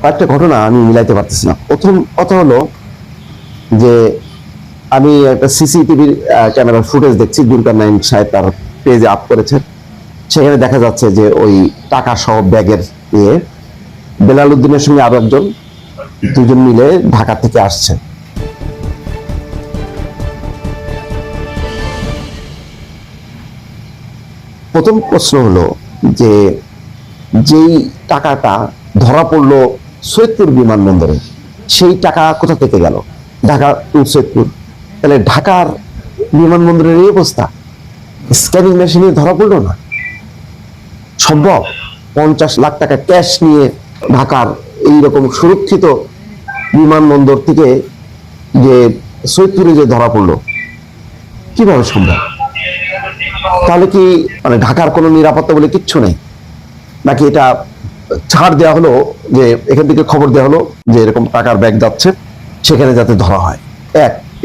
কয়েকটা ঘটনা আমি মিলাইতে পারতেছি না। প্রথম কথা হলো যে আমি একটা সিসিটিভির ক্যামেরার ফুটেজ দেখছি, জুলকারনাইন সাহেব তার পেজে আপ করেছেন। সেখানে দেখা যাচ্ছে যে ওই টাকা সহ ব্যাগের নিয়ে বেলাল উদ্দিনের সঙ্গে আরো একজন, দুজন মিলে ঢাকা থেকে আসছে। প্রথম প্রশ্ন হলো যে যেই টাকাটা ধরা পড়লো সৈয়দপুর বিমানবন্দরে, সেই টাকা কোথা থেকে গেল? ঢাকা টু সৈয়দপুর। তাহলে ঢাকার বিমানবন্দরের এই অবস্থা, স্ক্যানিং মেশিনে ধরা পড়লো না? সম্ভব? 50 লাখ টাকা ক্যাশ নিয়ে ঢাকার এইরকম সুরক্ষিত বিমানবন্দর থেকে যে সৈয়দপুরে যে ধরা পড়লো, কিভাবে সম্ভব? তাহলে কি মানে ঢাকার কোনো নিরাপত্তা বলে কিচ্ছু নেই, নাকি এটা ছাড় দেওয়া হলো যে এখান থেকে খবর দেওয়া হলো যে এরকম টাকার ব্যাগ যাচ্ছে, সেখানে যাতে ধরা হয়?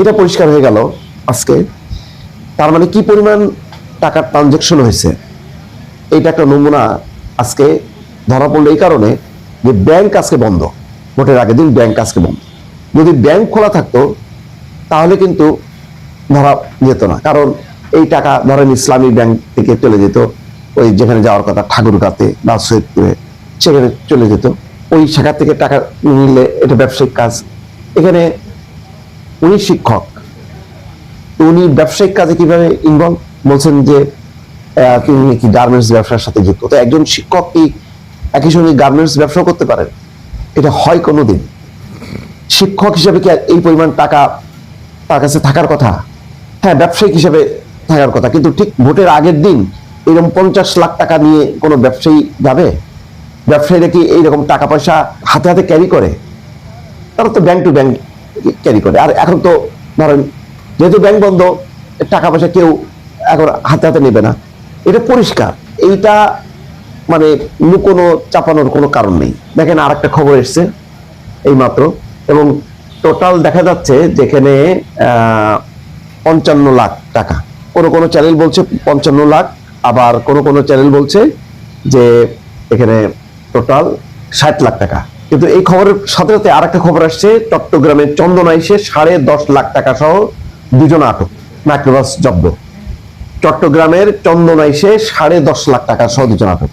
এটা পরিষ্কার হয়ে গেল আজকে। তার মানে কি পরিমাণ টাকার ট্রানজেকশন হয়েছে, এইটা একটা নমুনা আজকে ধরা পড়লো। এই কারণে যে ব্যাংক আজকে বন্ধ, ভোটের আগের দিন ব্যাংক আজকে বন্ধ। যদি ব্যাংক খোলা থাকতো তাহলে কিন্তু ধরা যেত না, কারণ এই টাকা ধরেন ইসলামী ব্যাংক থেকে চলে যেত ওই যেখানে যাওয়ার কথা, ঠাকুরগাঁতে বা সৈয়দপুরে, সেখানে চলে যেত। ওই শাখা থেকে টাকা নিলে এটা ব্যবসায়িক কাজ। এখানে উনি শিক্ষক, উনি ব্যবসায়িক কাজে কিভাবে ইনভলভ? বলছেন যে তিনি নাকি গার্মেন্টস ব্যবসার সাথে যুক্ত। তো একজন শিক্ষক কি একই সঙ্গে গার্মেন্টস ব্যবসা করতে পারেন? এটা হয় কোনোদিন? শিক্ষক হিসেবে কি এই পরিমাণ টাকা তার কাছে থাকার কথা? হ্যাঁ, ব্যবসায়িক হিসেবে থাকার কথা, কিন্তু ঠিক ভোটের আগের দিন এরকম 50 লাখ টাকা নিয়ে কোনো ব্যবসায়ী যাবে? ব্যবসায়ীরা কি এইরকম টাকা পয়সা হাতে হাতে ক্যারি করে? তারা তো ব্যাংক টু ব্যাংক ক্যারি করে। আর এখন তো ধরেন যেহেতু ব্যাংক বন্ধ, টাকা পয়সা কেউ এখন হাতে হাতে নেবে না, এটা পরিষ্কার। এইটা মানে লুকোনো চাপানোর কোনো কারণ নেই। দেখেন আর একটা খবর এসছে এইমাত্র, এবং টোটাল দেখা যাচ্ছে যেখানে 55 লাখ টাকা। কোনো চ্যানেল বলছে 55 লাখ, আবার কোনো চ্যানেল বলছে যে এখানে টোটাল 60 লাখ টাকা। কিন্তু এই খবরের সাথে সাথে আর একটা খবর আসছে, চট্টগ্রামের চন্দনাইশে 10.5 লাখ টাকা সহ দুজন আটক, মাইক্রোবাস জব্দ। চট্টগ্রামের চন্দনাইশে 10.5 লাখ টাকা সহ দুজন আটক।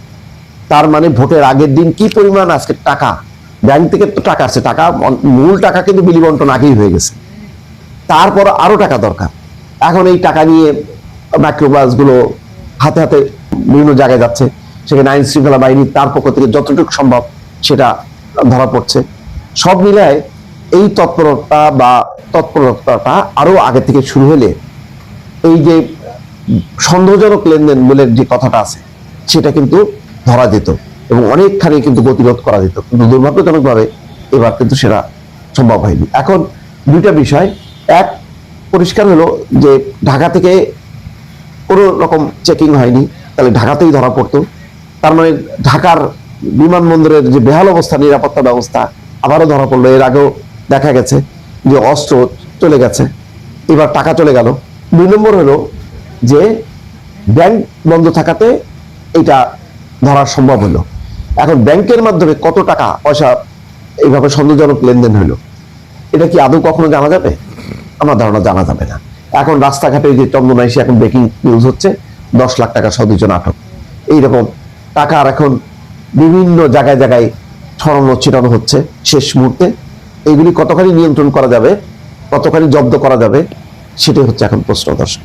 তার মানে ভোটের আগের দিন কি পরিমাণ আজকে টাকা ব্যাংক থেকে তো টাকা আসছে, টাকা মূল টাকা কিন্তু বিলি বন্টন আগেই হয়ে গেছে, তারপর আরো টাকা দরকার। এখন এই টাকা নিয়ে মাইক্রোবাস গুলো হাতে হাতে বিভিন্ন জায়গায় যাচ্ছে, সেখানে আইন শৃঙ্খলা বাহিনী তার পক্ষ থেকে যতটুকু সম্ভব সেটা ধরা পড়ছে। সব মিলায় এই তৎপরতাটা আরো আগে থেকে শুরু হলে এই যে সন্দেহজনক লেনদেন বলে যে কথাটা আছে, সেটা কিন্তু ধরা যেত এবং অনেকখানি কিন্তু গতিরোধ করা যেত। কিন্তু দুর্ভাগ্যজনক ভাবে এবার কিন্তু সেটা সম্ভব হয়নি। এখন দুইটা বিষয়, এক, পরিষ্কার হলো যে ঢাকা থেকে কোনো রকম চেকিং হয়নি, তাহলে ঢাকাতেই ধরা পড়তো। তার মানে ঢাকার বিমানবন্দরের যে বেহাল অবস্থা, নিরাপত্তা ব্যবস্থা আবারও ধরা পড়লো। এর আগেও দেখা গেছে যে অস্ত্র চলে গেছে, এবার টাকা চলে গেল। 2 নম্বর হলো যে ব্যাংক বন্ধ থাকাতে এটা ধরা সম্ভব হলো। এখন ব্যাংকের মাধ্যমে কত টাকা পয়সা এইভাবে সন্দেহজনক লেনদেন হলো, এটা কি আদৌ কখনো জানা যাবে? আমার ধারণা জানা যাবে না। এখন রাস্তাঘাটে যে চন্দনাইশে এখন ব্রেকিং নিউজ হচ্ছে, 10 লাখ টাকা সহ দুজন আটক। এইরকম টাকা আর এখন বিভিন্ন জায়গায় জায়গায় ছড়ানো ছিটানো হচ্ছে শেষ মুহূর্তে। এইগুলি কতখানি নিয়ন্ত্রণ করা যাবে, কতখানি জব্দ করা যাবে, সেটাই হচ্ছে এখন প্রশ্ন। দর্শক।